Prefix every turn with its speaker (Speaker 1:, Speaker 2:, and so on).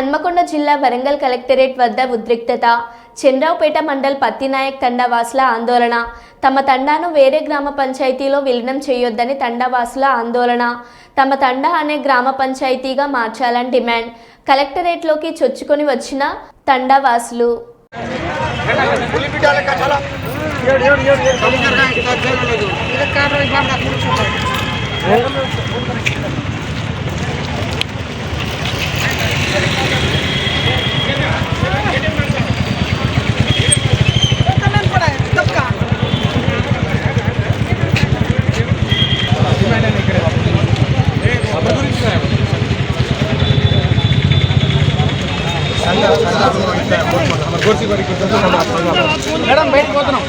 Speaker 1: హన్మకొండ జిల్లా వరంగల్ కలెక్టరేట్ వద్ద ఉద్రిక్తత. చంద్రావుపేట మండల్ పత్తినాయక్ తండావాసుల ఆందోళన. తమ తండాను వేరే గ్రామ పంచాయతీలో విలీనం చేయొద్దని తండావాసుల ఆందోళన. తమ తండా అనే గ్రామ పంచాయతీగా మార్చాలని డిమాండ్. కలెక్టరేట్లోకి చొచ్చుకొని వచ్చిన తండావాసులు
Speaker 2: మేడం బయటకు పోతున్నాం.